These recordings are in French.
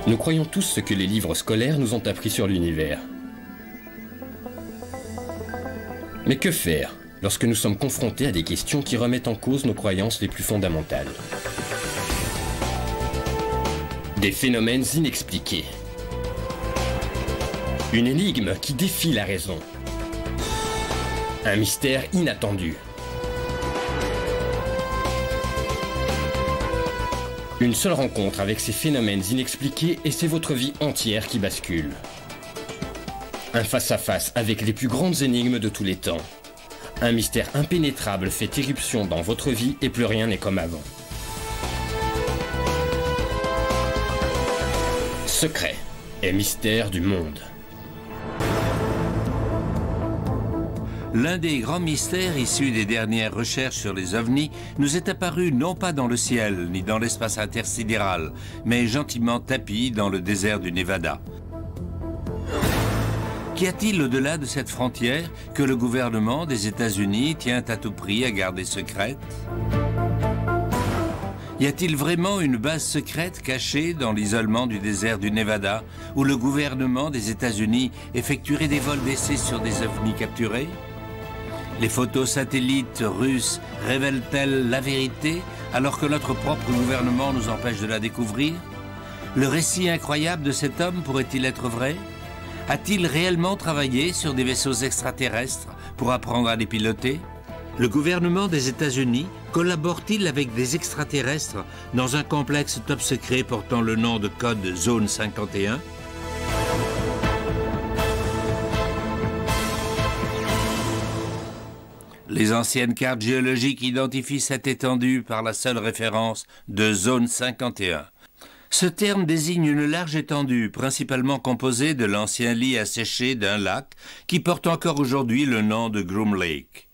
Nous croyons tous ce que les livres scolaires nous ont appris sur l'univers. Mais que faire lorsque nous sommes confrontés à des questions qui remettent en cause nos croyances les plus fondamentales? Des phénomènes inexpliqués. Une énigme qui défie la raison. Un mystère inattendu. Une seule rencontre avec ces phénomènes inexpliqués et c'est votre vie entière qui bascule. Un face-à-face avec les plus grandes énigmes de tous les temps. Un mystère impénétrable fait irruption dans votre vie et plus rien n'est comme avant. Secret et mystère du monde. L'un des grands mystères issus des dernières recherches sur les ovnis nous est apparu non pas dans le ciel ni dans l'espace intersidéral, mais gentiment tapi dans le désert du Nevada. Qu'y a-t-il au-delà de cette frontière que le gouvernement des États-Unis tient à tout prix à garder secrète? Y a-t-il vraiment une base secrète cachée dans l'isolement du désert du Nevada où le gouvernement des États-Unis effectuerait des vols d'essai sur des ovnis capturés? Les photos satellites russes révèlent-elles la vérité alors que notre propre gouvernement nous empêche de la découvrir? Le récit incroyable de cet homme pourrait-il être vrai? A-t-il réellement travaillé sur des vaisseaux extraterrestres pour apprendre à les piloter? Le gouvernement des États-Unis collabore-t-il avec des extraterrestres dans un complexe top secret portant le nom de code Zone 51? Les anciennes cartes géologiques identifient cette étendue par la seule référence de Zone 51. Ce terme désigne une large étendue, principalement composée de l'ancien lit asséché d'un lac qui porte encore aujourd'hui le nom de Groom Lake.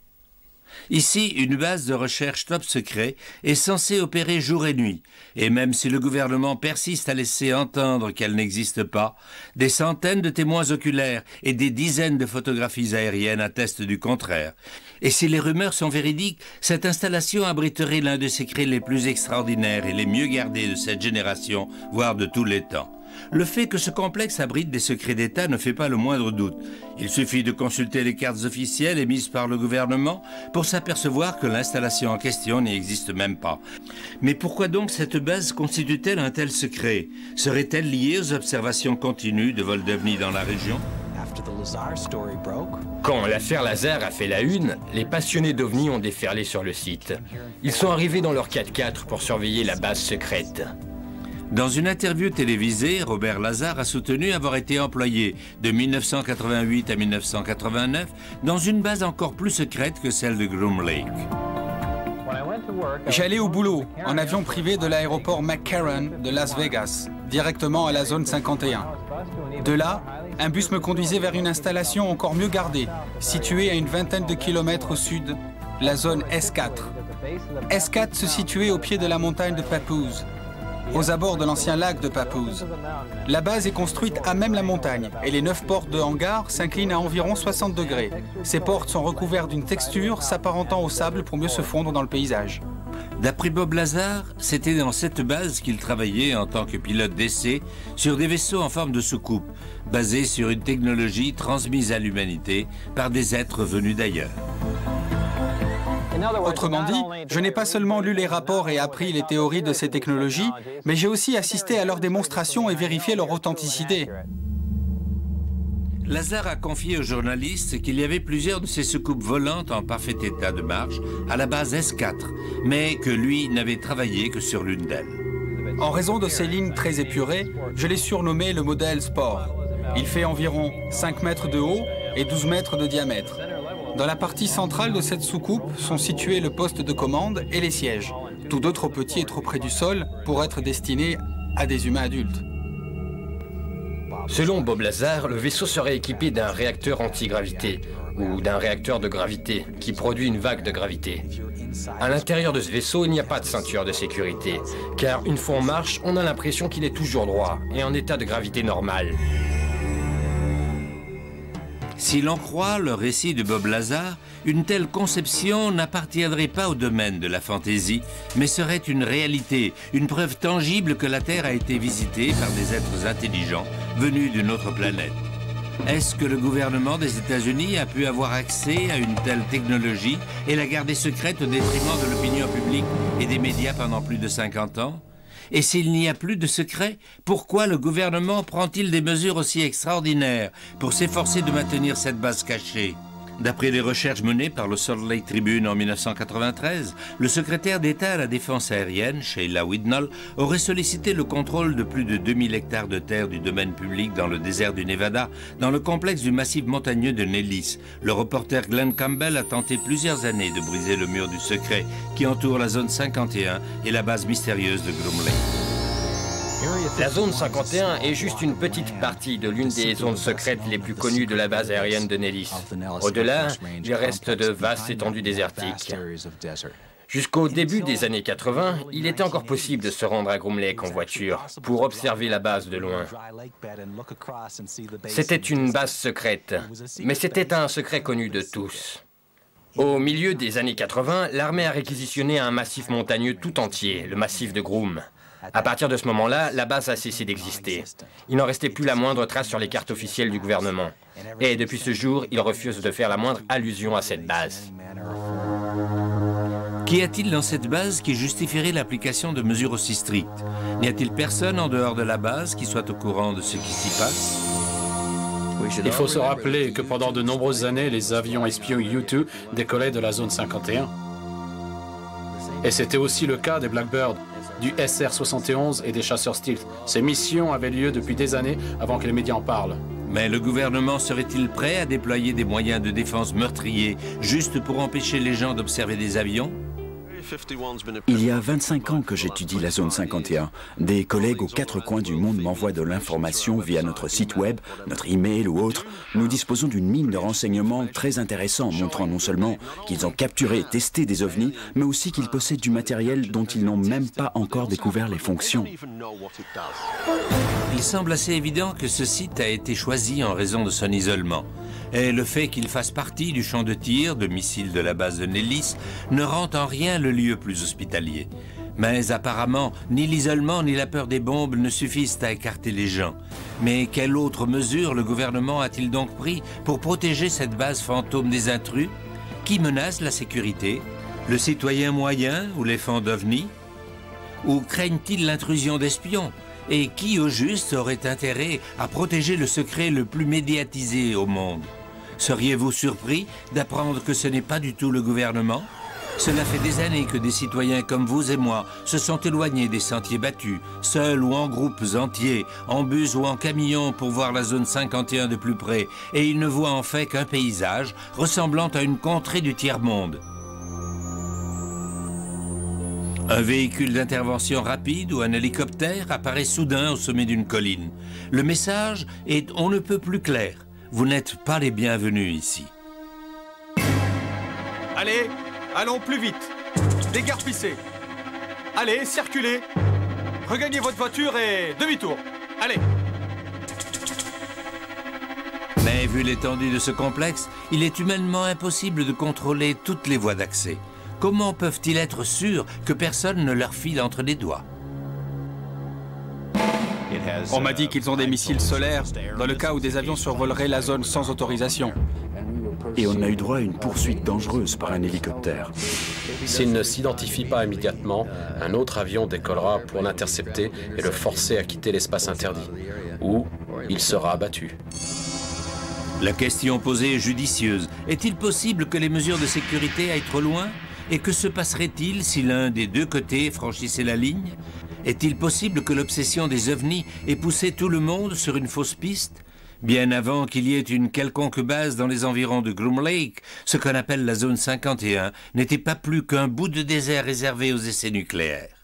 Ici, une base de recherche top secret est censée opérer jour et nuit, et même si le gouvernement persiste à laisser entendre qu'elle n'existe pas, des centaines de témoins oculaires et des dizaines de photographies aériennes attestent du contraire. Et si les rumeurs sont véridiques, cette installation abriterait l'un des secrets les plus extraordinaires et les mieux gardés de cette génération, voire de tous les temps. Le fait que ce complexe abrite des secrets d'État ne fait pas le moindre doute. Il suffit de consulter les cartes officielles émises par le gouvernement pour s'apercevoir que l'installation en question n'y existe même pas. Mais pourquoi donc cette base constitue-t-elle un tel secret? Serait-elle liée aux observations continues de vols d'ovnis dans la région? Quand l'affaire Lazare a fait la une, les passionnés d'ovnis ont déferlé sur le site. Ils sont arrivés dans leur 4x4 pour surveiller la base secrète. Dans une interview télévisée, Robert Lazar a soutenu avoir été employé de 1988 à 1989 dans une base encore plus secrète que celle de Groom Lake. J'allais au boulot en avion privé de l'aéroport McCarran de Las Vegas, directement à la zone 51. De là, un bus me conduisait vers une installation encore mieux gardée, située à une vingtaine de kilomètres au sud, la zone S4. S4 se situait au pied de la montagne de Papoose, aux abords de l'ancien lac de Papoose. La base est construite à même la montagne et les 9 portes de hangar s'inclinent à environ 60 degrés. Ces portes sont recouvertes d'une texture s'apparentant au sable pour mieux se fondre dans le paysage. D'après Bob Lazar, c'était dans cette base qu'il travaillait en tant que pilote d'essai sur des vaisseaux en forme de soucoupe, basés sur une technologie transmise à l'humanité par des êtres venus d'ailleurs. Autrement dit, je n'ai pas seulement lu les rapports et appris les théories de ces technologies, mais j'ai aussi assisté à leur démonstration et vérifié leur authenticité. Lazar a confié aux journalistes qu'il y avait plusieurs de ces soucoupes volantes en parfait état de marche à la base S4, mais que lui n'avait travaillé que sur l'une d'elles. En raison de ces lignes très épurées, je l'ai surnommé le modèle Sport. Il fait environ 5 mètres de haut et 12 mètres de diamètre. Dans la partie centrale de cette soucoupe sont situés le poste de commande et les sièges, tous deux trop petits et trop près du sol pour être destinés à des humains adultes. Selon Bob Lazar, le vaisseau serait équipé d'un réacteur anti-gravité ou d'un réacteur de gravité qui produit une vague de gravité. À l'intérieur de ce vaisseau, il n'y a pas de ceinture de sécurité, car une fois en marche, on a l'impression qu'il est toujours droit et en état de gravité normale. Si l'on croit le récit de Bob Lazar, une telle conception n'appartiendrait pas au domaine de la fantaisie, mais serait une réalité, une preuve tangible que la Terre a été visitée par des êtres intelligents venus d'une autre planète. Est-ce que le gouvernement des États-Unis a pu avoir accès à une telle technologie et la garder secrète au détriment de l'opinion publique et des médias pendant plus de 50 ans? Et s'il n'y a plus de secret, pourquoi le gouvernement prend-il des mesures aussi extraordinaires pour s'efforcer de maintenir cette base cachée? D'après les recherches menées par le Salt Lake Tribune en 1993, le secrétaire d'État à la défense aérienne, Sheila Widnall, aurait sollicité le contrôle de plus de 2000 hectares de terre du domaine public dans le désert du Nevada, dans le complexe du massif montagneux de Nellis. Le reporter Glenn Campbell a tenté plusieurs années de briser le mur du secret qui entoure la zone 51 et la base mystérieuse de Groom Lake. La zone 51 est juste une petite partie de l'une des zones secrètes les plus connues de la base aérienne de Nellis. Au-delà, il reste de vastes étendues désertiques. Jusqu'au début des années 80, il était encore possible de se rendre à Groom Lake en voiture pour observer la base de loin. C'était une base secrète, mais c'était un secret connu de tous. Au milieu des années 80, l'armée a réquisitionné un massif montagneux tout entier, le massif de Groom. À partir de ce moment-là, la base a cessé d'exister. Il n'en restait plus la moindre trace sur les cartes officielles du gouvernement. Et depuis ce jour, il refuse de faire la moindre allusion à cette base. Qu'y a-t-il dans cette base qui justifierait l'application de mesures aussi strictes? N'y a-t-il personne en dehors de la base qui soit au courant de ce qui s'y passe? Il faut se rappeler que pendant de nombreuses années, les avions espions U-2 décollaient de la zone 51. Et c'était aussi le cas des Blackbird, du SR-71 et des chasseurs Stealth. Ces missions avaient lieu depuis des années avant que les médias en parlent. Mais le gouvernement serait-il prêt à déployer des moyens de défense meurtriers juste pour empêcher les gens d'observer des avions? Il y a 25 ans que j'étudie la zone 51. Des collègues aux quatre coins du monde m'envoient de l'information via notre site web, notre email ou autre. Nous disposons d'une mine de renseignements très intéressants, montrant non seulement qu'ils ont capturé et testé des ovnis, mais aussi qu'ils possèdent du matériel dont ils n'ont même pas encore découvert les fonctions. Il semble assez évident que ce site a été choisi en raison de son isolement. Et le fait qu'il fasse partie du champ de tir de missiles de la base de Nellis ne rend en rien le lieu plus hospitalier. Mais apparemment, ni l'isolement ni la peur des bombes ne suffisent à écarter les gens. Mais quelle autre mesure le gouvernement a-t-il donc pris pour protéger cette base fantôme des intrus? Qui menace la sécurité? Le citoyen moyen ou les fans d'OVNI? Ou craignent-ils l'intrusion d'espions? Et qui, au juste, aurait intérêt à protéger le secret le plus médiatisé au monde? Seriez-vous surpris d'apprendre que ce n'est pas du tout le gouvernement? Cela fait des années que des citoyens comme vous et moi se sont éloignés des sentiers battus, seuls ou en groupes entiers, en bus ou en camion pour voir la zone 51 de plus près, et ils ne voient en fait qu'un paysage ressemblant à une contrée du tiers-monde. Un véhicule d'intervention rapide ou un hélicoptère apparaît soudain au sommet d'une colline. Le message est on ne peut plus clair. Vous n'êtes pas les bienvenus ici. Allez, allons plus vite. Déguerpissez. Allez, circulez. Regagnez votre voiture et demi-tour. Allez. Mais vu l'étendue de ce complexe, il est humainement impossible de contrôler toutes les voies d'accès. Comment peuvent-ils être sûrs que personne ne leur file entre les doigts? On m'a dit qu'ils ont des missiles solaires dans le cas où des avions survoleraient la zone sans autorisation. Et on a eu droit à une poursuite dangereuse par un hélicoptère. S'il ne s'identifie pas immédiatement, un autre avion décollera pour l'intercepter et le forcer à quitter l'espace interdit. Ou il sera abattu. La question posée est judicieuse. Est-il possible que les mesures de sécurité aillent trop loin? Et que se passerait-il si l'un des deux côtés franchissait la ligne? Est-il possible que l'obsession des ovnis ait poussé tout le monde sur une fausse piste? Bien avant qu'il y ait une quelconque base dans les environs de Groom Lake, ce qu'on appelle la zone 51 n'était pas plus qu'un bout de désert réservé aux essais nucléaires.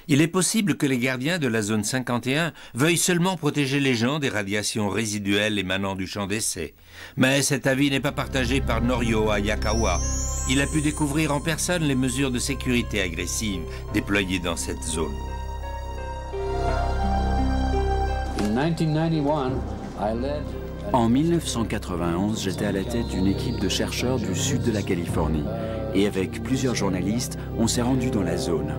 Il est possible que les gardiens de la zone 51 veuillent seulement protéger les gens des radiations résiduelles émanant du champ d'essai. Mais cet avis n'est pas partagé par Norio Hayakawa. Il a pu découvrir en personne les mesures de sécurité agressives déployées dans cette zone. En 1991, j'étais à la tête d'une équipe de chercheurs du sud de la Californie. Et avec plusieurs journalistes, on s'est rendu dans la zone.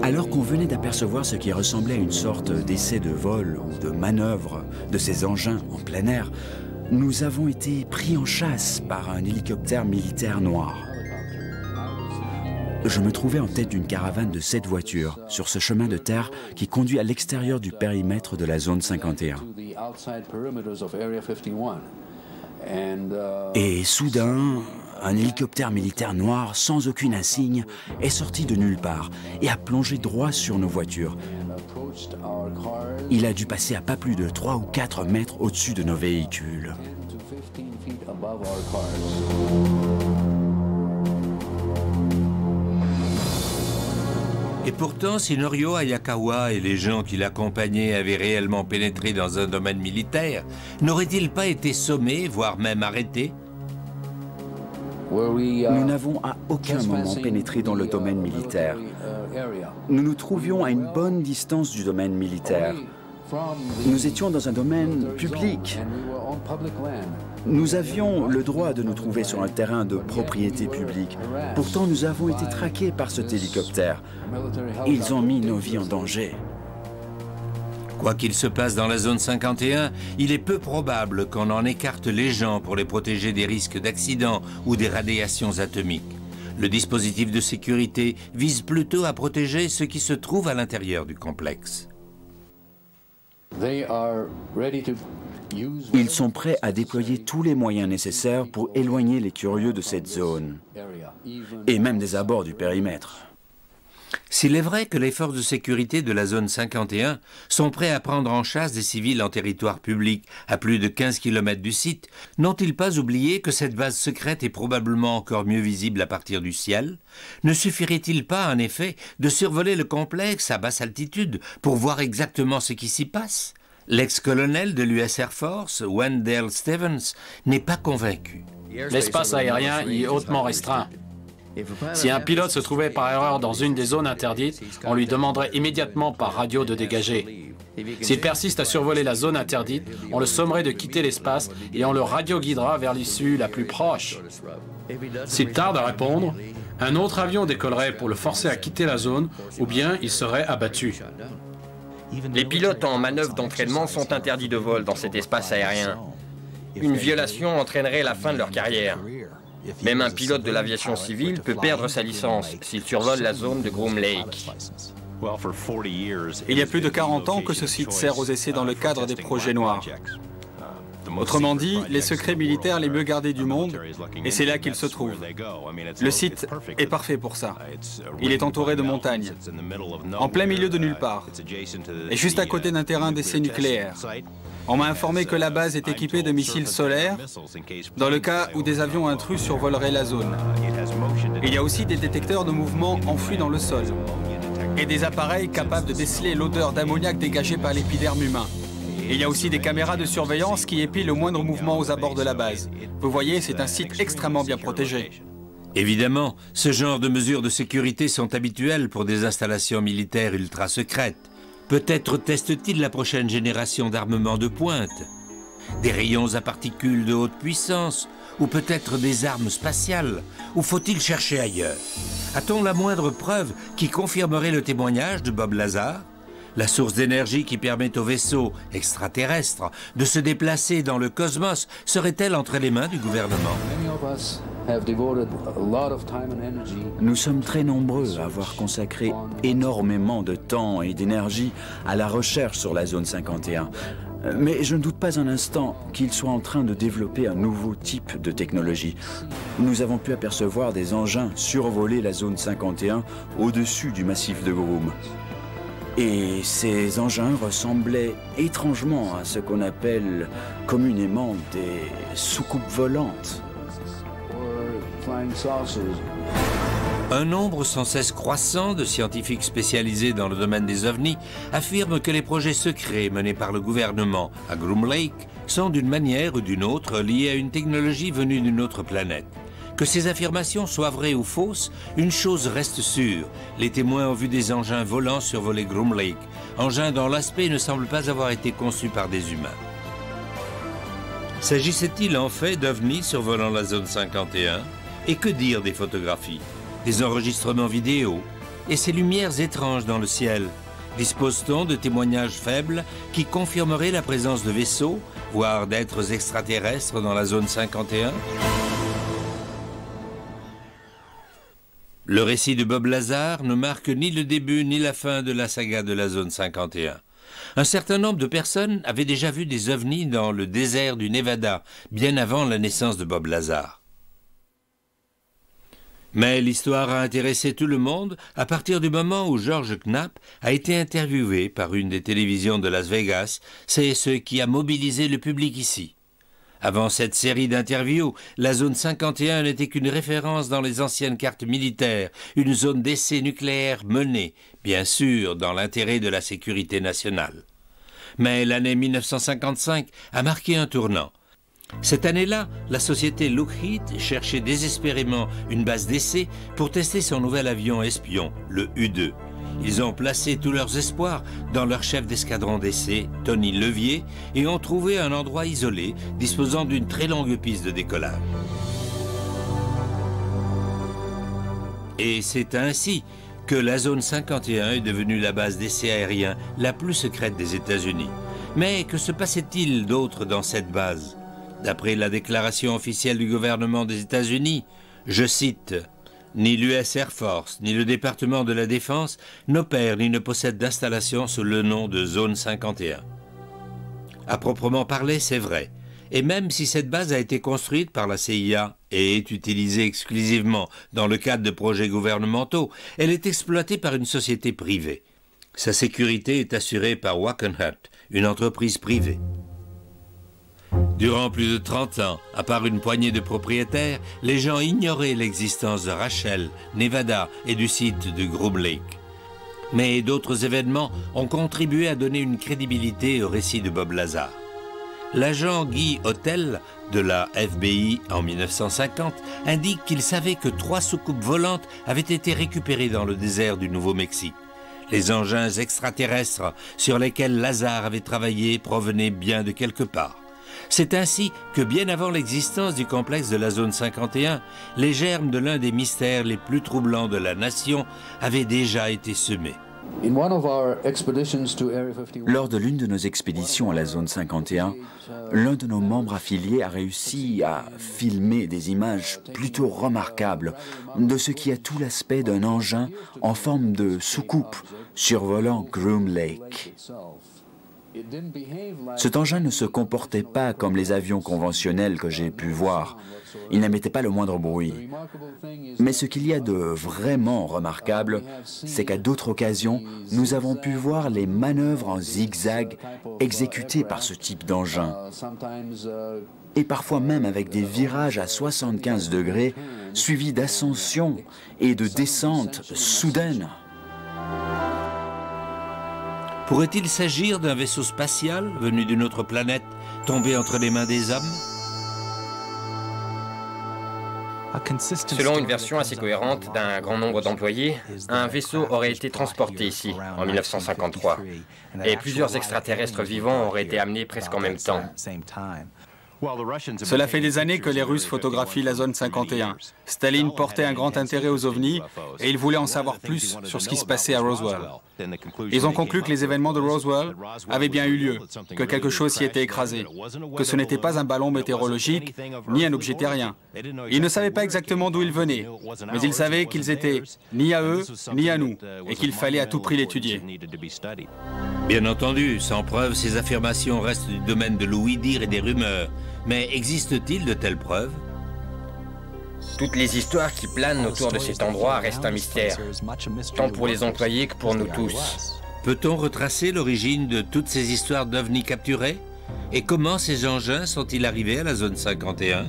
Alors qu'on venait d'apercevoir ce qui ressemblait à une sorte d'essai de vol ou de manœuvre de ces engins en plein air, nous avons été pris en chasse par un hélicoptère militaire noir. Je me trouvais en tête d'une caravane de 7 voitures sur ce chemin de terre qui conduit à l'extérieur du périmètre de la zone 51. Et soudain, un hélicoptère militaire noir sans aucune insigne est sorti de nulle part et a plongé droit sur nos voitures. Il a dû passer à pas plus de 3 ou 4 mètres au-dessus de nos véhicules. Et pourtant, si Norio Hayakawa et les gens qui l'accompagnaient avaient réellement pénétré dans un domaine militaire, n'auraient-ils pas été sommés, voire même arrêtés? Nous n'avons à aucun moment pénétré dans le domaine militaire. Nous nous trouvions à une bonne distance du domaine militaire. Nous étions dans un domaine public. Nous avions le droit de nous trouver sur un terrain de propriété publique. Pourtant, nous avons été traqués par cet hélicoptère. Ils ont mis nos vies en danger. Quoi qu'il se passe dans la zone 51, il est peu probable qu'on en écarte les gens pour les protéger des risques d'accidents ou des radiations atomiques. Le dispositif de sécurité vise plutôt à protéger ceux qui se trouvent à l'intérieur du complexe. Ils sont prêts à déployer tous les moyens nécessaires pour éloigner les curieux de cette zone, et même des abords du périmètre. S'il est vrai que les forces de sécurité de la zone 51 sont prêts à prendre en chasse des civils en territoire public à plus de 15 km du site, n'ont-ils pas oublié que cette base secrète est probablement encore mieux visible à partir du ciel? Ne suffirait-il pas, en effet, de survoler le complexe à basse altitude pour voir exactement ce qui s'y passe? L'ex-colonel de l'US Air Force, Wendell Stevens, n'est pas convaincu. L'espace aérien y est hautement restreint. Si un pilote se trouvait par erreur dans une des zones interdites, on lui demanderait immédiatement par radio de dégager. S'il persiste à survoler la zone interdite, on le sommerait de quitter l'espace et on le radioguidera vers l'issue la plus proche. S'il tarde à répondre, un autre avion décollerait pour le forcer à quitter la zone ou bien il serait abattu. Les pilotes en manœuvre d'entraînement sont interdits de vol dans cet espace aérien. Une violation entraînerait la fin de leur carrière. Même un pilote de l'aviation civile peut perdre sa licence s'il survole la zone de Groom Lake. Il y a plus de 40 ans que ce site sert aux essais dans le cadre des projets noirs. Autrement dit, les secrets militaires les mieux gardés du monde, et c'est là qu'ils se trouvent. Le site est parfait pour ça. Il est entouré de montagnes, en plein milieu de nulle part, et juste à côté d'un terrain d'essai nucléaire. On m'a informé que la base est équipée de missiles solaires dans le cas où des avions intrus survoleraient la zone. Il y a aussi des détecteurs de mouvement enfouis dans le sol et des appareils capables de déceler l'odeur d'ammoniac dégagée par l'épiderme humain. Il y a aussi des caméras de surveillance qui épient le moindre mouvement aux abords de la base. Vous voyez, c'est un site extrêmement bien protégé. Évidemment, ce genre de mesures de sécurité sont habituelles pour des installations militaires ultra secrètes. Peut-être teste-t-il la prochaine génération d'armements de pointe, des rayons à particules de haute puissance, ou peut-être des armes spatiales, ou faut-il chercher ailleurs? A-t-on la moindre preuve qui confirmerait le témoignage de Bob Lazar? La source d'énergie qui permet aux vaisseaux extraterrestres de se déplacer dans le cosmos serait-elle entre les mains du gouvernement? Nous sommes très nombreux à avoir consacré énormément de temps et d'énergie à la recherche sur la zone 51. Mais je ne doute pas un instant qu'ils soient en train de développer un nouveau type de technologie. Nous avons pu apercevoir des engins survoler la zone 51 au-dessus du massif de Groom. Et ces engins ressemblaient étrangement à ce qu'on appelle communément des soucoupes volantes. Un nombre sans cesse croissant de scientifiques spécialisés dans le domaine des ovnis affirment que les projets secrets menés par le gouvernement à Groom Lake sont d'une manière ou d'une autre liés à une technologie venue d'une autre planète. Que ces affirmations soient vraies ou fausses, une chose reste sûre. Les témoins ont vu des engins volants survoler Groom Lake, engins dont l'aspect ne semble pas avoir été conçu par des humains. S'agissait-il en fait d'ovnis survolant la zone 51? Et que dire des photographies, des enregistrements vidéo et ces lumières étranges dans le ciel? Dispose-t-on de témoignages faibles qui confirmeraient la présence de vaisseaux, voire d'êtres extraterrestres dans la zone 51? Le récit de Bob Lazar ne marque ni le début ni la fin de la saga de la zone 51. Un certain nombre de personnes avaient déjà vu des ovnis dans le désert du Nevada, bien avant la naissance de Bob Lazar. Mais l'histoire a intéressé tout le monde à partir du moment où George Knapp a été interviewé par une des télévisions de Las Vegas. C'est ce qui a mobilisé le public ici. Avant cette série d'interviews, la zone 51 n'était qu'une référence dans les anciennes cartes militaires, une zone d'essai nucléaire menée, bien sûr, dans l'intérêt de la sécurité nationale. Mais l'année 1955 a marqué un tournant. Cette année-là, la société Lockheed cherchait désespérément une base d'essai pour tester son nouvel avion espion, le U-2. Ils ont placé tous leurs espoirs dans leur chef d'escadron d'essai, Tony Levier, et ont trouvé un endroit isolé, disposant d'une très longue piste de décollage. Et c'est ainsi que la zone 51 est devenue la base d'essai aérien la plus secrète des États-Unis. Mais que se passait-il d'autre dans cette base? D'après la déclaration officielle du gouvernement des États-Unis, je cite: « Ni l'US Air Force, ni le département de la Défense n'opèrent ni ne possèdent d'installation sous le nom de Zone 51. » À proprement parler, c'est vrai. Et même si cette base a été construite par la CIA et est utilisée exclusivement dans le cadre de projets gouvernementaux, elle est exploitée par une société privée. Sa sécurité est assurée par Wackenhut, une entreprise privée. Durant plus de 30 ans, à part une poignée de propriétaires, les gens ignoraient l'existence de Rachel, Nevada et du site de Groom Lake. Mais d'autres événements ont contribué à donner une crédibilité au récit de Bob Lazar. L'agent Guy Hotel de la FBI en 1950 indique qu'il savait que 3 soucoupes volantes avaient été récupérées dans le désert du Nouveau-Mexique. Les engins extraterrestres sur lesquels Lazar avait travaillé provenaient bien de quelque part. C'est ainsi que bien avant l'existence du complexe de la zone 51, les germes de l'un des mystères les plus troublants de la nation avaient déjà été semés. Lors de l'une de nos expéditions à la zone 51, l'un de nos membres affiliés a réussi à filmer des images plutôt remarquables de ce qui a tout l'aspect d'un engin en forme de soucoupe survolant Groom Lake. Cet engin ne se comportait pas comme les avions conventionnels que j'ai pu voir. Il n'émettait pas le moindre bruit. Mais ce qu'il y a de vraiment remarquable, c'est qu'à d'autres occasions, nous avons pu voir les manœuvres en zigzag exécutées par ce type d'engin. Et parfois même avec des virages à 75 degrés, suivis d'ascensions et de descentes soudaines. Pourrait-il s'agir d'un vaisseau spatial venu d'une autre planète, tombé entre les mains des hommes? Selon une version assez cohérente d'un grand nombre d'employés, un vaisseau aurait été transporté ici en 1953 et plusieurs extraterrestres vivants auraient été amenés presque en même temps. Cela fait des années que les Russes photographient la zone 51. Staline portait un grand intérêt aux ovnis et il voulait en savoir plus sur ce qui se passait à Roswell. Ils ont conclu que les événements de Roswell avaient bien eu lieu, que quelque chose s'y était écrasé, que ce n'était pas un ballon météorologique ni un objet terrien. Ils ne savaient pas exactement d'où ils venaient, mais ils savaient qu'ils étaient ni à eux ni à nous et qu'il fallait à tout prix l'étudier. Bien entendu, sans preuve, ces affirmations restent du domaine de l'ouï-dire et des rumeurs. Mais existe-t-il de telles preuves? Toutes les histoires qui planent autour de cet endroit restent un mystère, tant pour les employés que pour nous tous. Peut-on retracer l'origine de toutes ces histoires d'ovnis capturés? Et comment ces engins sont-ils arrivés à la zone 51?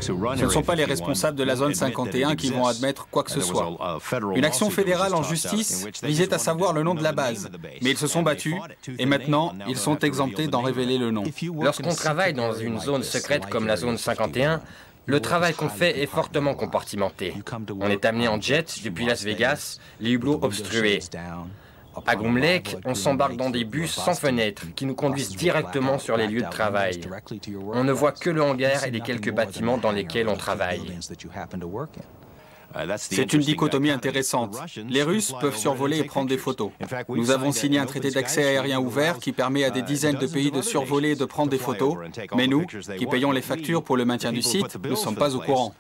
Ce ne sont pas les responsables de la zone 51 qui vont admettre quoi que ce soit. Une action fédérale en justice visait à savoir le nom de la base, mais ils se sont battus et maintenant ils sont exemptés d'en révéler le nom. Lorsqu'on travaille dans une zone secrète comme la zone 51, Le travail qu'on fait est fortement compartimenté. On est amené en jet depuis Las Vegas, les hublots obstrués. À Groom Lake, on s'embarque dans des bus sans fenêtres qui nous conduisent directement sur les lieux de travail. On ne voit que le hangar et les quelques bâtiments dans lesquels on travaille. C'est une dichotomie intéressante. Les Russes peuvent survoler et prendre des photos. Nous avons signé un traité d'accès aérien ouvert qui permet à des dizaines de pays de survoler et de prendre des photos, mais nous, qui payons les factures pour le maintien du site, ne sommes pas au courant.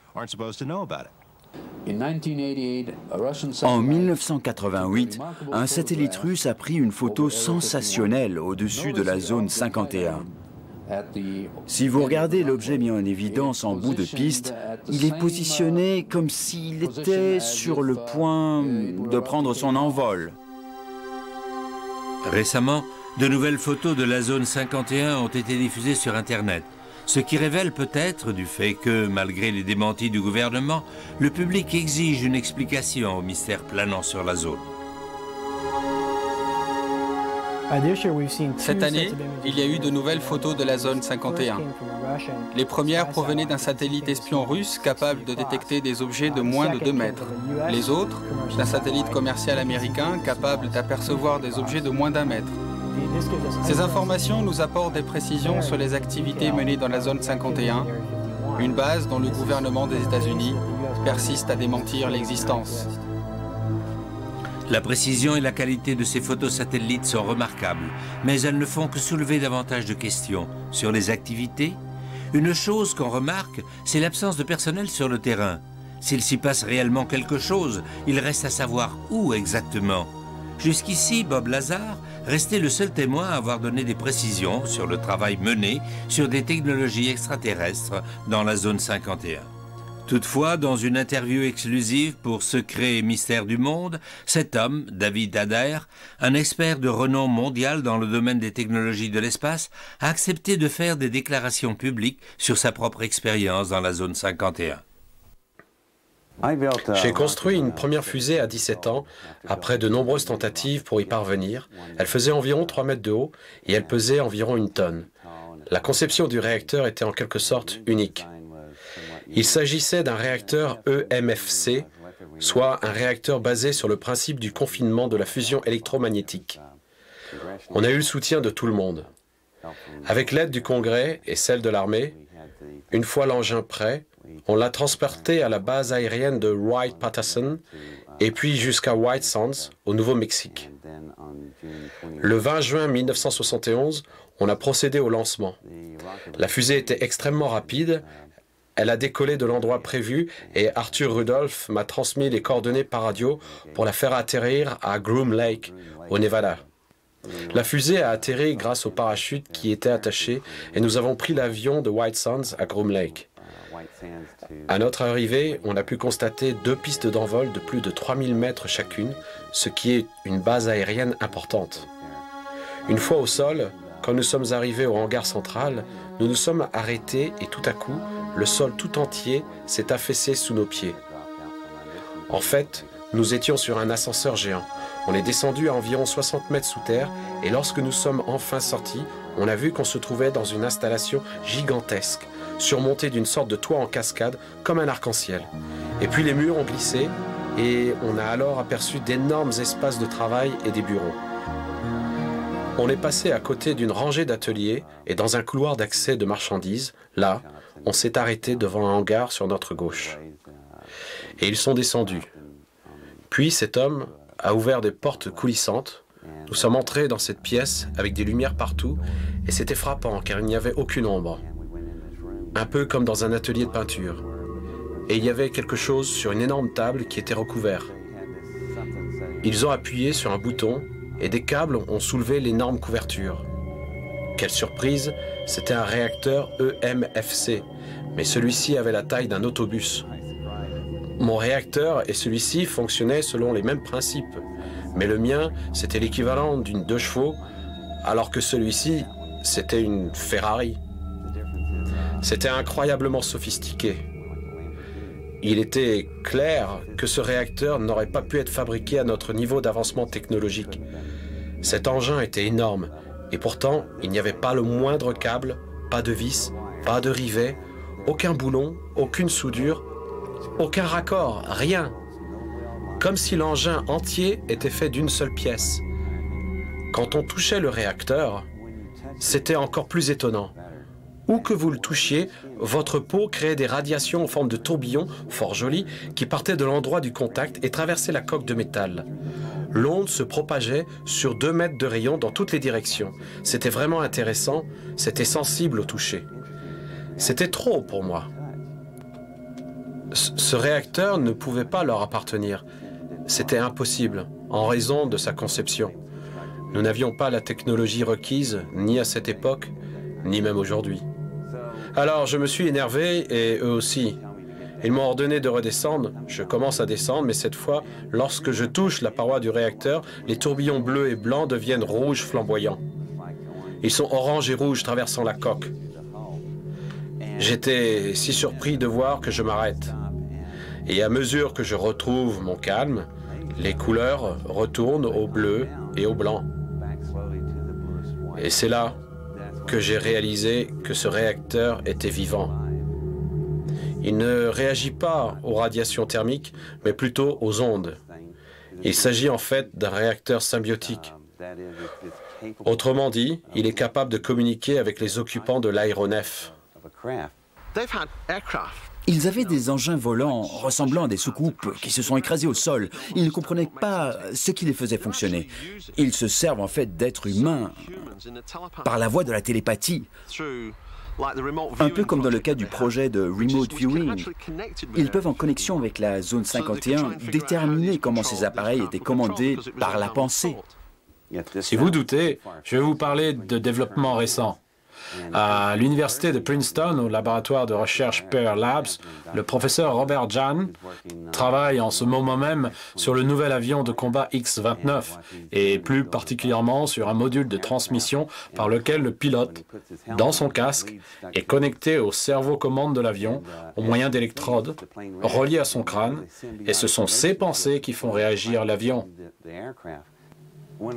En 1988, un satellite russe a pris une photo sensationnelle au-dessus de la zone 51. Si vous regardez l'objet mis en évidence en bout de piste, il est positionné comme s'il était sur le point de prendre son envol. Récemment, de nouvelles photos de la zone 51 ont été diffusées sur Internet, ce qui révèle peut-être du fait que, malgré les démentis du gouvernement, le public exige une explication au mystère planant sur la zone. Cette année, il y a eu de nouvelles photos de la zone 51. Les premières provenaient d'un satellite espion russe capable de détecter des objets de moins de 2 mètres. Les autres, d'un satellite commercial américain capable d'apercevoir des objets de moins d'1 mètre. Ces informations nous apportent des précisions sur les activités menées dans la zone 51, une base dont le gouvernement des États-Unis persiste à démentir l'existence. La précision et la qualité de ces photos satellites sont remarquables, mais elles ne font que soulever davantage de questions sur les activités. Une chose qu'on remarque, c'est l'absence de personnel sur le terrain. S'il s'y passe réellement quelque chose, il reste à savoir où exactement. Jusqu'ici, Bob Lazar restait le seul témoin à avoir donné des précisions sur le travail mené sur des technologies extraterrestres dans la zone 51. Toutefois, dans une interview exclusive pour Secrets et Mystères du Monde, cet homme, David Adair, un expert de renom mondial dans le domaine des technologies de l'espace, a accepté de faire des déclarations publiques sur sa propre expérience dans la zone 51. J'ai construit une première fusée à 17 ans, après de nombreuses tentatives pour y parvenir. Elle faisait environ 3 mètres de haut et elle pesait environ 1 tonne. La conception du réacteur était en quelque sorte unique. Il s'agissait d'un réacteur EMFC, soit un réacteur basé sur le principe du confinement de la fusion électromagnétique. On a eu le soutien de tout le monde. Avec l'aide du Congrès et celle de l'armée, une fois l'engin prêt, on l'a transporté à la base aérienne de Wright-Patterson et puis jusqu'à White Sands, au Nouveau-Mexique. Le 20 juin 1971, on a procédé au lancement. La fusée était extrêmement rapide. Elle a décollé de l'endroit prévu et Arthur Rudolph m'a transmis les coordonnées par radio pour la faire atterrir à Groom Lake, au Nevada. La fusée a atterri grâce au parachute qui était attaché et nous avons pris l'avion de White Sands à Groom Lake. À notre arrivée, on a pu constater 2 pistes d'envol de plus de 3000 mètres chacune, ce qui est une base aérienne importante. Une fois au sol, quand nous sommes arrivés au hangar central, nous nous sommes arrêtés et tout à coup, le sol tout entier s'est affaissé sous nos pieds. En fait, nous étions sur un ascenseur géant. On est descendu à environ 60 mètres sous terre et lorsque nous sommes enfin sortis, on a vu qu'on se trouvait dans une installation gigantesque, surmontée d'une sorte de toit en cascade comme un arc-en-ciel. Et puis les murs ont glissé et on a alors aperçu d'énormes espaces de travail et des bureaux. On est passé à côté d'une rangée d'ateliers et dans un couloir d'accès de marchandises, là, on s'est arrêté devant un hangar sur notre gauche. Et ils sont descendus. Puis cet homme a ouvert des portes coulissantes. Nous sommes entrés dans cette pièce avec des lumières partout et c'était frappant car il n'y avait aucune ombre. Un peu comme dans un atelier de peinture. Et il y avait quelque chose sur une énorme table qui était recouvert. Ils ont appuyé sur un bouton et des câbles ont soulevé l'énorme couverture. Quelle surprise, c'était un réacteur EMFC, mais celui-ci avait la taille d'un autobus. Mon réacteur et celui-ci fonctionnaient selon les mêmes principes, mais le mien, c'était l'équivalent d'une 2 chevaux, alors que celui-ci, c'était une Ferrari. C'était incroyablement sophistiqué. Il était clair que ce réacteur n'aurait pas pu être fabriqué à notre niveau d'avancement technologique. Cet engin était énorme, et pourtant, il n'y avait pas le moindre câble, pas de vis, pas de rivet, aucun boulon, aucune soudure, aucun raccord, rien. Comme si l'engin entier était fait d'une seule pièce. Quand on touchait le réacteur, c'était encore plus étonnant. Où que vous le touchiez, votre peau créait des radiations en forme de tourbillons, fort jolis, qui partaient de l'endroit du contact et traversaient la coque de métal. L'onde se propageait sur 2 mètres de rayon dans toutes les directions. C'était vraiment intéressant, c'était sensible au toucher. C'était trop pour moi. Ce réacteur ne pouvait pas leur appartenir. C'était impossible, en raison de sa conception. Nous n'avions pas la technologie requise, ni à cette époque, ni même aujourd'hui. Alors je me suis énervé, et eux aussi. Ils m'ont ordonné de redescendre. Je commence à descendre, mais cette fois, lorsque je touche la paroi du réacteur, les tourbillons bleus et blancs deviennent rouges flamboyants. Ils sont orange et rouge traversant la coque. J'étais si surpris de voir que je m'arrête. Et à mesure que je retrouve mon calme, les couleurs retournent au bleu et au blanc. Et c'est là que j'ai réalisé que ce réacteur était vivant. Il ne réagit pas aux radiations thermiques, mais plutôt aux ondes. Il s'agit en fait d'un réacteur symbiotique. Autrement dit, il est capable de communiquer avec les occupants de l'aéronef. Ils avaient des engins volants ressemblant à des soucoupes qui se sont écrasés au sol. Ils ne comprenaient pas ce qui les faisait fonctionner. Ils se servent en fait d'êtres humains par la voie de la télépathie. Un peu comme dans le cas du projet de Remote Viewing. Ils peuvent, en connexion avec la zone 51, déterminer comment ces appareils étaient commandés par la pensée. Si vous doutez, je vais vous parler de développement récent. À l'université de Princeton, au laboratoire de recherche Pear Labs, le professeur Robert Jahn travaille en ce moment même sur le nouvel avion de combat X-29 et plus particulièrement sur un module de transmission par lequel le pilote, dans son casque, est connecté au cerveau-commande de l'avion au moyen d'électrodes reliées à son crâne, et ce sont ces pensées qui font réagir l'avion.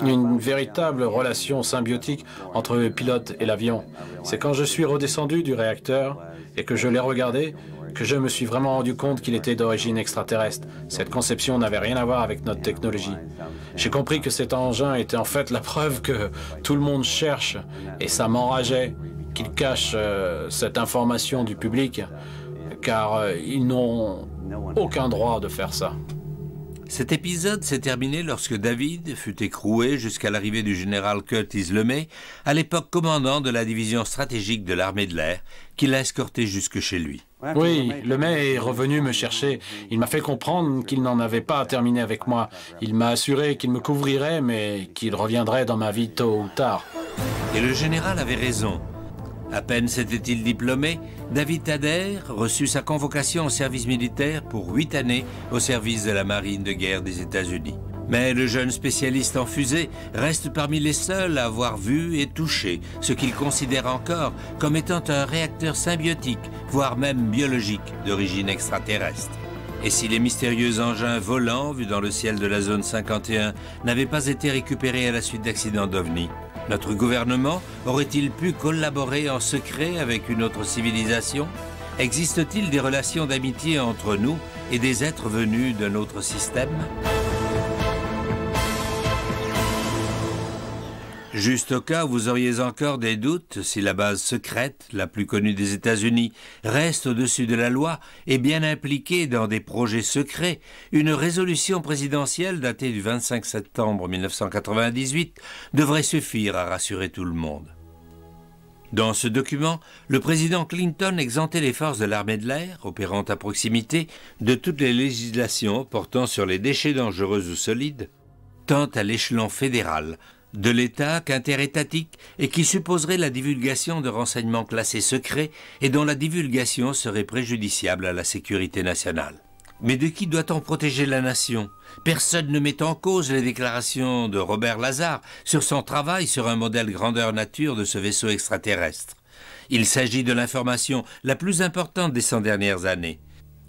Une véritable relation symbiotique entre le pilote et l'avion. C'est quand je suis redescendu du réacteur et que je l'ai regardé que je me suis vraiment rendu compte qu'il était d'origine extraterrestre. Cette conception n'avait rien à voir avec notre technologie. J'ai compris que cet engin était en fait la preuve que tout le monde cherche, et ça m'enrageait qu'ils cachent cette information du public, car ils n'ont aucun droit de faire ça. Cet épisode s'est terminé lorsque David fut écroué jusqu'à l'arrivée du général Curtis LeMay, à l'époque commandant de la division stratégique de l'armée de l'air, qui l'a escorté jusque chez lui. Oui, LeMay est revenu me chercher. Il m'a fait comprendre qu'il n'en avait pas terminé avec moi. Il m'a assuré qu'il me couvrirait, mais qu'il reviendrait dans ma vie tôt ou tard. Et le général avait raison. À peine s'était-il diplômé, David Thader reçut sa convocation au service militaire pour 8 années au service de la marine de guerre des États-Unis. Mais le jeune spécialiste en fusée reste parmi les seuls à avoir vu et touché ce qu'il considère encore comme étant un réacteur symbiotique, voire même biologique, d'origine extraterrestre. Et si les mystérieux engins volants vus dans le ciel de la zone 51 n'avaient pas été récupérés à la suite d'accidents d'OVNI, notre gouvernement aurait-il pu collaborer en secret avec une autre civilisation? Existe-t-il des relations d'amitié entre nous et des êtres venus d'un autre système? Juste au cas où vous auriez encore des doutes, si la base secrète, la plus connue des États-Unis, reste au-dessus de la loi et bien impliquée dans des projets secrets, une résolution présidentielle datée du 25 septembre 1998 devrait suffire à rassurer tout le monde. Dans ce document, le président Clinton exemptait les forces de l'armée de l'air, opérant à proximité, de toutes les législations portant sur les déchets dangereux ou solides, tant à l'échelon fédéral, de l'État qu'interétatique, et qui supposerait la divulgation de renseignements classés secrets et dont la divulgation serait préjudiciable à la sécurité nationale. Mais de qui doit-on protéger la nation? Personne ne met en cause les déclarations de Robert Lazar sur son travail sur un modèle grandeur nature de ce vaisseau extraterrestre. Il s'agit de l'information la plus importante des 100 dernières années.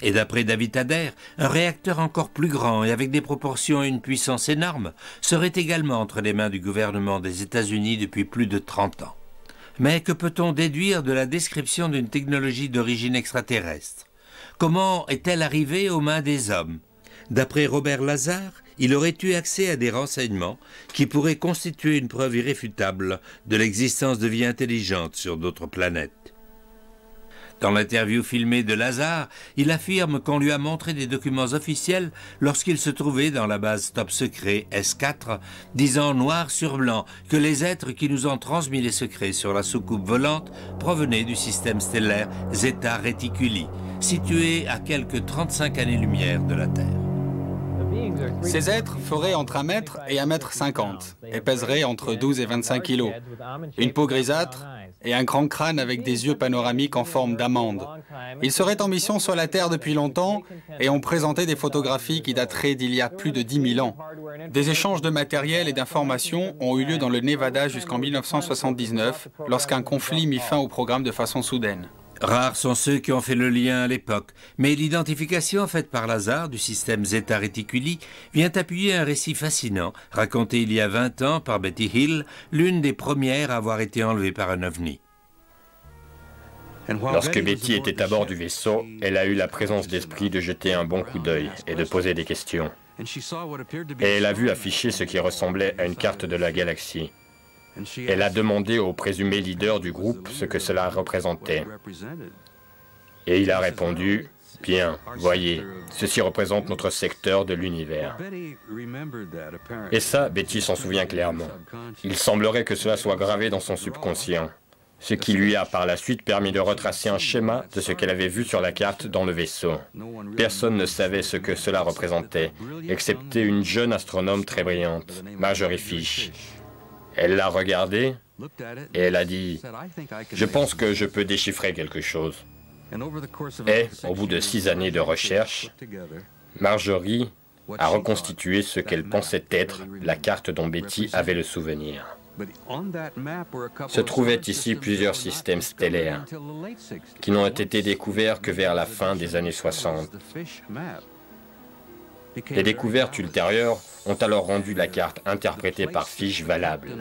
Et d'après David Thader, un réacteur encore plus grand et avec des proportions et une puissance énorme serait également entre les mains du gouvernement des États-Unis depuis plus de 30 ans. Mais que peut-on déduire de la description d'une technologie d'origine extraterrestre? Comment est-elle arrivée aux mains des hommes? D'après Robert Lazar, il aurait eu accès à des renseignements qui pourraient constituer une preuve irréfutable de l'existence de vie intelligente sur d'autres planètes. Dans l'interview filmée de Lazar, il affirme qu'on lui a montré des documents officiels lorsqu'il se trouvait dans la base top secret S4, disant noir sur blanc que les êtres qui nous ont transmis les secrets sur la soucoupe volante provenaient du système stellaire Zeta Reticuli, situé à quelques 35 années-lumière de la Terre. Ces êtres feraient entre 1 mètre et 1,50 m et pèseraient entre 12 et 25 kg. Une peau grisâtre et un grand crâne avec des yeux panoramiques en forme d'amande. Ils seraient en mission sur la Terre depuis longtemps et ont présenté des photographies qui dateraient d'il y a plus de 10 000 ans. Des échanges de matériel et d'informations ont eu lieu dans le Nevada jusqu'en 1979, lorsqu'un conflit mit fin au programme de façon soudaine. Rares sont ceux qui ont fait le lien à l'époque, mais l'identification faite par Lazar du système Zeta Reticuli vient appuyer un récit fascinant, raconté il y a 20 ans par Betty Hill, l'une des premières à avoir été enlevée par un ovni. Lorsque Betty était à bord du vaisseau, elle a eu la présence d'esprit de jeter un bon coup d'œil et de poser des questions. Et elle a vu afficher ce qui ressemblait à une carte de la galaxie. Elle a demandé au présumé leader du groupe ce que cela représentait. Et il a répondu, « Bien, voyez, ceci représente notre secteur de l'univers. » Et ça, Betty s'en souvient clairement. Il semblerait que cela soit gravé dans son subconscient, ce qui lui a par la suite permis de retracer un schéma de ce qu'elle avait vu sur la carte dans le vaisseau. Personne ne savait ce que cela représentait, excepté une jeune astronome très brillante, Marjorie Fish. Elle l'a regardé et elle a dit « Je pense que je peux déchiffrer quelque chose. » Et, au bout de 6 années de recherche, Marjorie a reconstitué ce qu'elle pensait être la carte dont Betty avait le souvenir. Se trouvaient ici plusieurs systèmes stellaires qui n'ont été découverts que vers la fin des années 60. Les découvertes ultérieures ont alors rendu la carte interprétée par Fish valable.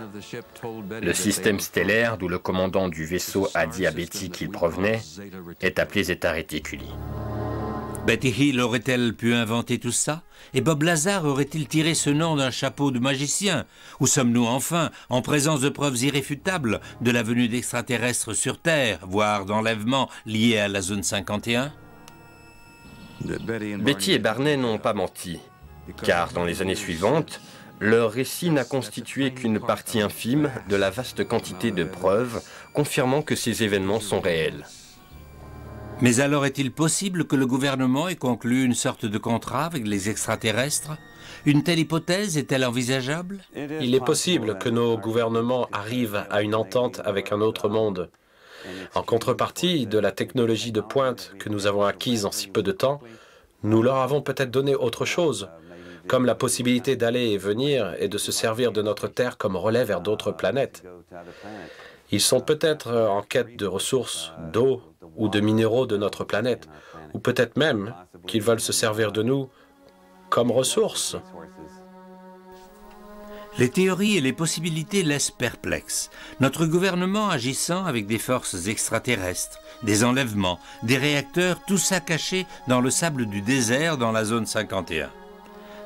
Le système stellaire, d'où le commandant du vaisseau a dit à Betty qu'il provenait, est appelé Zeta Reticuli. Betty Hill aurait-elle pu inventer tout ça? Et Bob Lazar aurait-il tiré ce nom d'un chapeau de magicien? Ou sommes-nous enfin en présence de preuves irréfutables de la venue d'extraterrestres sur Terre, voire d'enlèvements liés à la zone 51? Betty et Barney n'ont pas menti, car dans les années suivantes, leur récit n'a constitué qu'une partie infime de la vaste quantité de preuves confirmant que ces événements sont réels. Mais alors est-il possible que le gouvernement ait conclu une sorte de contrat avec les extraterrestres? Une telle hypothèse est-elle envisageable? Il est possible que nos gouvernements arrivent à une entente avec un autre monde. En contrepartie de la technologie de pointe que nous avons acquise en si peu de temps, nous leur avons peut-être donné autre chose, comme la possibilité d'aller et venir et de se servir de notre Terre comme relais vers d'autres planètes. Ils sont peut-être en quête de ressources, d'eau ou de minéraux de notre planète, ou peut-être même qu'ils veulent se servir de nous comme ressources. Les théories et les possibilités laissent perplexes. Notre gouvernement agissant avec des forces extraterrestres, des enlèvements, des réacteurs, tout ça caché dans le sable du désert dans la zone 51.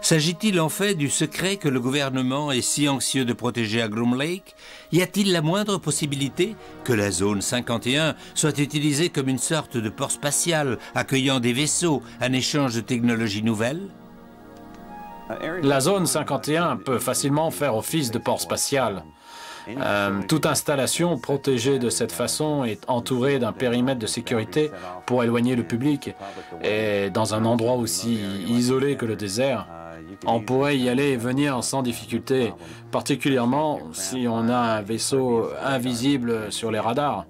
S'agit-il en fait du secret que le gouvernement est si anxieux de protéger à Groom Lake? Y a-t-il la moindre possibilité que la zone 51 soit utilisée comme une sorte de port spatial accueillant des vaisseaux en échange de technologies nouvelles? La zone 51 peut facilement faire office de port spatial. Toute installation protégée de cette façon est entourée d'un périmètre de sécurité pour éloigner le public. Et dans un endroit aussi isolé que le désert, on pourrait y aller et venir sans difficulté, particulièrement si on a un vaisseau invisible sur les radars.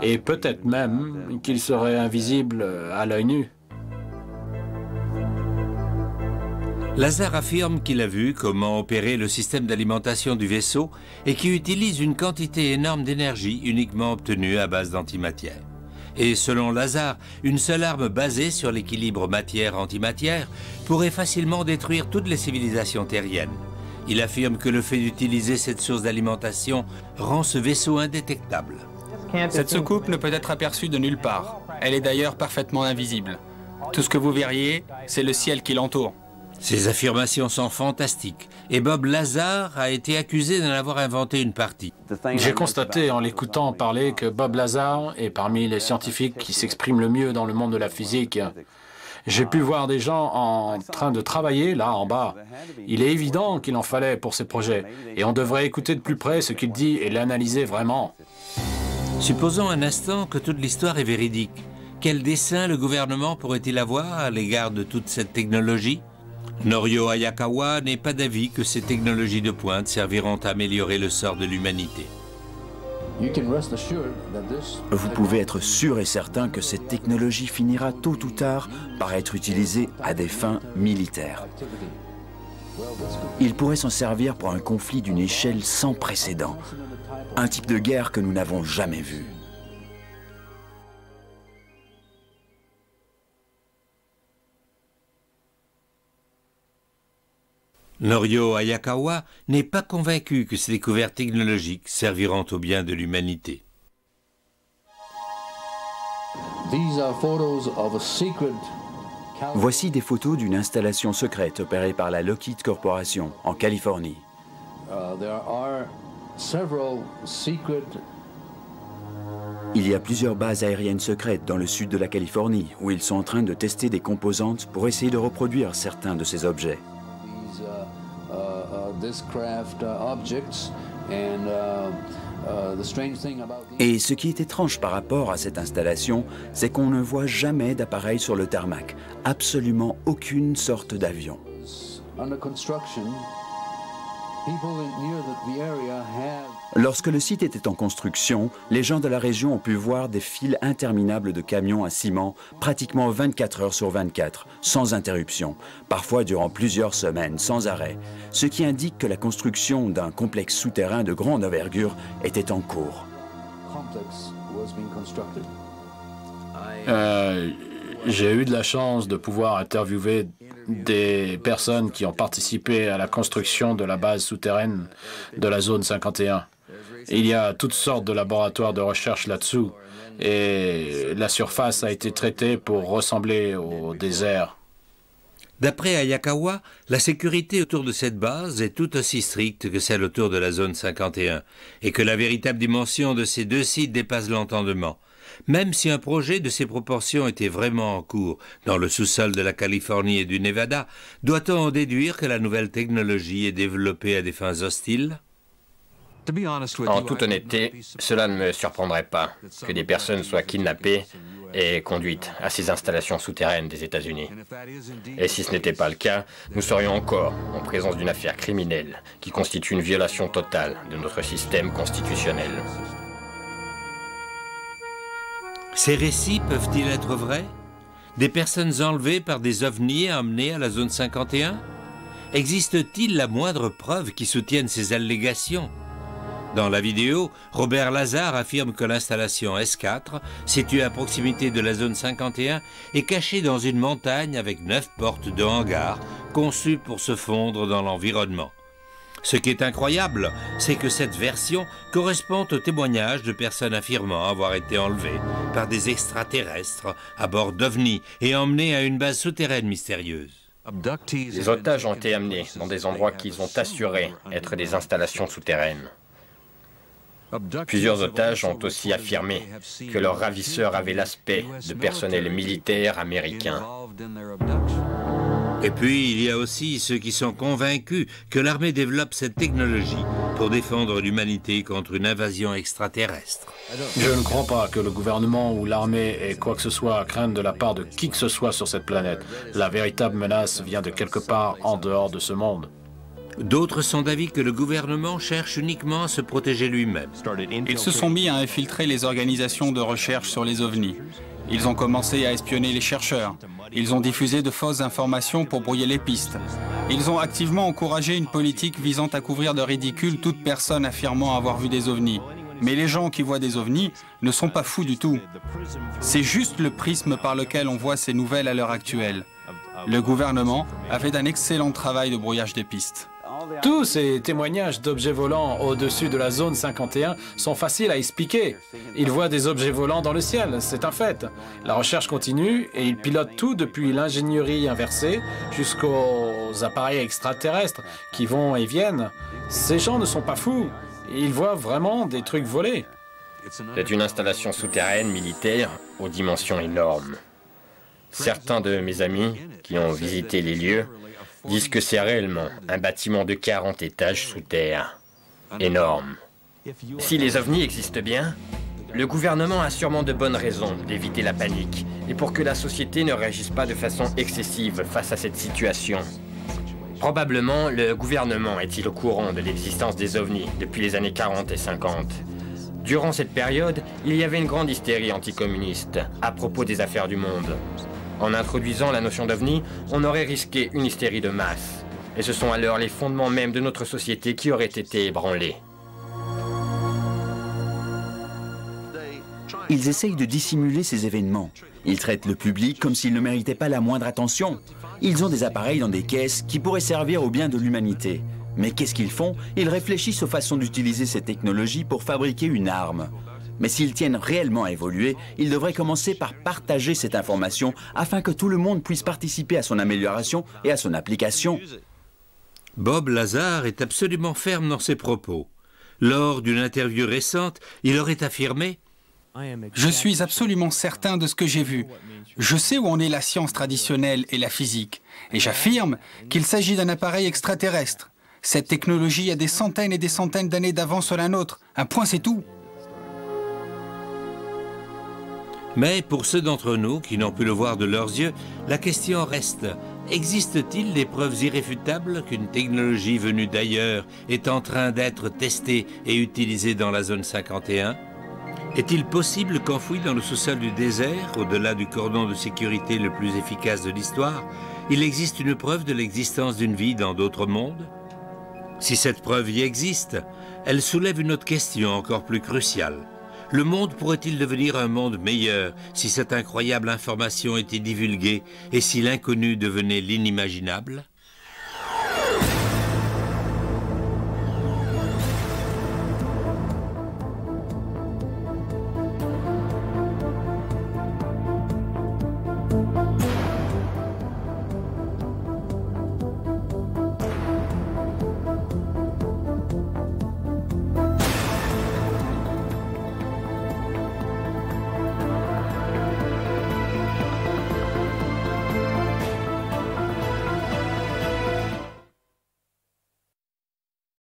Et peut-être même qu'il serait invisible à l'œil nu. Lazar affirme qu'il a vu comment opérer le système d'alimentation du vaisseau et qui utilise une quantité énorme d'énergie uniquement obtenue à base d'antimatière. Et selon Lazar, une seule arme basée sur l'équilibre matière-antimatière pourrait facilement détruire toutes les civilisations terriennes. Il affirme que le fait d'utiliser cette source d'alimentation rend ce vaisseau indétectable. Cette soucoupe ne peut être aperçue de nulle part. Elle est d'ailleurs parfaitement invisible. Tout ce que vous verriez, c'est le ciel qui l'entoure. Ces affirmations sont fantastiques et Bob Lazar a été accusé d'en avoir inventé une partie. J'ai constaté en l'écoutant parler que Bob Lazar est parmi les scientifiques qui s'expriment le mieux dans le monde de la physique. J'ai pu voir des gens en train de travailler là en bas. Il est évident qu'il en fallait pour ces projets et on devrait écouter de plus près ce qu'il dit et l'analyser vraiment. Supposons un instant que toute l'histoire est véridique. Quel dessein le gouvernement pourrait-il avoir à l'égard de toute cette technologie? Norio Hayakawa n'est pas d'avis que ces technologies de pointe serviront à améliorer le sort de l'humanité. Vous pouvez être sûr et certain que cette technologie finira tôt ou tard par être utilisée à des fins militaires. Il pourrait s'en servir pour un conflit d'une échelle sans précédent, un type de guerre que nous n'avons jamais vu. Norio Hayakawa n'est pas convaincu que ces découvertes technologiques serviront au bien de l'humanité. Voici des photos d'une installation secrète opérée par la Lockheed Corporation en Californie. Il y a plusieurs bases aériennes secrètes dans le sud de la Californie où ils sont en train de tester des composantes pour essayer de reproduire certains de ces objets. Et ce qui est étrange par rapport à cette installation, c'est qu'on ne voit jamais d'appareil sur le tarmac, absolument aucune sorte d'avion. Lorsque le site était en construction, les gens de la région ont pu voir des files interminables de camions à ciment, pratiquement 24 heures sur 24, sans interruption, parfois durant plusieurs semaines, sans arrêt, ce qui indique que la construction d'un complexe souterrain de grande envergure était en cours. J'ai eu de la chance de pouvoir interviewer des personnes qui ont participé à la construction de la base souterraine de la zone 51. Il y a toutes sortes de laboratoires de recherche là-dessous et la surface a été traitée pour ressembler au désert. D'après Hayakawa, la sécurité autour de cette base est tout aussi stricte que celle autour de la zone 51 et que la véritable dimension de ces deux sites dépasse l'entendement. Même si un projet de ces proportions était vraiment en cours dans le sous-sol de la Californie et du Nevada, doit-on en déduire que la nouvelle technologie est développée à des fins hostiles? En toute honnêteté, cela ne me surprendrait pas que des personnes soient kidnappées et conduites à ces installations souterraines des États-Unis. Et si ce n'était pas le cas, nous serions encore en présence d'une affaire criminelle qui constitue une violation totale de notre système constitutionnel. Ces récits peuvent-ils être vrais? Des personnes enlevées par des ovnis et emmenées à la zone 51? Existe-t-il la moindre preuve qui soutienne ces allégations? Dans la vidéo, Robert Lazar affirme que l'installation S4, située à proximité de la zone 51, est cachée dans une montagne avec 9 portes de hangars, conçues pour se fondre dans l'environnement. Ce qui est incroyable, c'est que cette version correspond au témoignage de personnes affirmant avoir été enlevées par des extraterrestres à bord d'ovnis et emmenées à une base souterraine mystérieuse. Les otages ont été amenés dans des endroits qu'ils ont assuré être des installations souterraines. Plusieurs otages ont aussi affirmé que leurs ravisseurs avaient l'aspect de personnel militaire américain. Et puis, il y a aussi ceux qui sont convaincus que l'armée développe cette technologie pour défendre l'humanité contre une invasion extraterrestre. Je ne crois pas que le gouvernement ou l'armée ait quoi que ce soit à craindre de la part de qui que ce soit sur cette planète. La véritable menace vient de quelque part en dehors de ce monde. D'autres sont d'avis que le gouvernement cherche uniquement à se protéger lui-même. Ils se sont mis à infiltrer les organisations de recherche sur les ovnis. Ils ont commencé à espionner les chercheurs. Ils ont diffusé de fausses informations pour brouiller les pistes. Ils ont activement encouragé une politique visant à couvrir de ridicule toute personne affirmant avoir vu des ovnis. Mais les gens qui voient des ovnis ne sont pas fous du tout. C'est juste le prisme par lequel on voit ces nouvelles à l'heure actuelle. Le gouvernement a fait un excellent travail de brouillage des pistes. Tous ces témoignages d'objets volants au-dessus de la zone 51 sont faciles à expliquer. Ils voient des objets volants dans le ciel, c'est un fait. La recherche continue et ils pilotent tout depuis l'ingénierie inversée jusqu'aux appareils extraterrestres qui vont et viennent. Ces gens ne sont pas fous. Ils voient vraiment des trucs volés. C'est une installation souterraine militaire aux dimensions énormes. Certains de mes amis qui ont visité les lieux disent que c'est réellement un bâtiment de 40 étages sous terre. Énorme. Si les ovnis existent bien, le gouvernement a sûrement de bonnes raisons d'éviter la panique et pour que la société ne réagisse pas de façon excessive face à cette situation. Probablement, le gouvernement est-il au courant de l'existence des ovnis depuis les années 40 et 50. Durant cette période, il y avait une grande hystérie anticommuniste à propos des affaires du monde. En introduisant la notion d'OVNI, on aurait risqué une hystérie de masse. Et ce sont alors les fondements même de notre société qui auraient été ébranlés. Ils essayent de dissimuler ces événements. Ils traitent le public comme s'il ne méritait pas la moindre attention. Ils ont des appareils dans des caisses qui pourraient servir au bien de l'humanité. Mais qu'est-ce qu'ils font? Ils réfléchissent aux façons d'utiliser ces technologies pour fabriquer une arme. Mais s'ils tiennent réellement à évoluer, ils devraient commencer par partager cette information afin que tout le monde puisse participer à son amélioration et à son application. Bob Lazar est absolument ferme dans ses propos. Lors d'une interview récente, il aurait affirmé « Je suis absolument certain de ce que j'ai vu. Je sais où en est la science traditionnelle et la physique. Et j'affirme qu'il s'agit d'un appareil extraterrestre. Cette technologie a des centaines et des centaines d'années d'avance sur la nôtre. Un point, c'est tout. » Mais pour ceux d'entre nous qui n'ont pu le voir de leurs yeux, la question reste, existe-t-il des preuves irréfutables qu'une technologie venue d'ailleurs est en train d'être testée et utilisée dans la zone 51? Est-il possible qu'enfoui dans le sous-sol du désert, au-delà du cordon de sécurité le plus efficace de l'histoire, il existe une preuve de l'existence d'une vie dans d'autres mondes? Si cette preuve y existe, elle soulève une autre question encore plus cruciale. Le monde pourrait-il devenir un monde meilleur si cette incroyable information était divulguée et si l'inconnu devenait l'inimaginable ?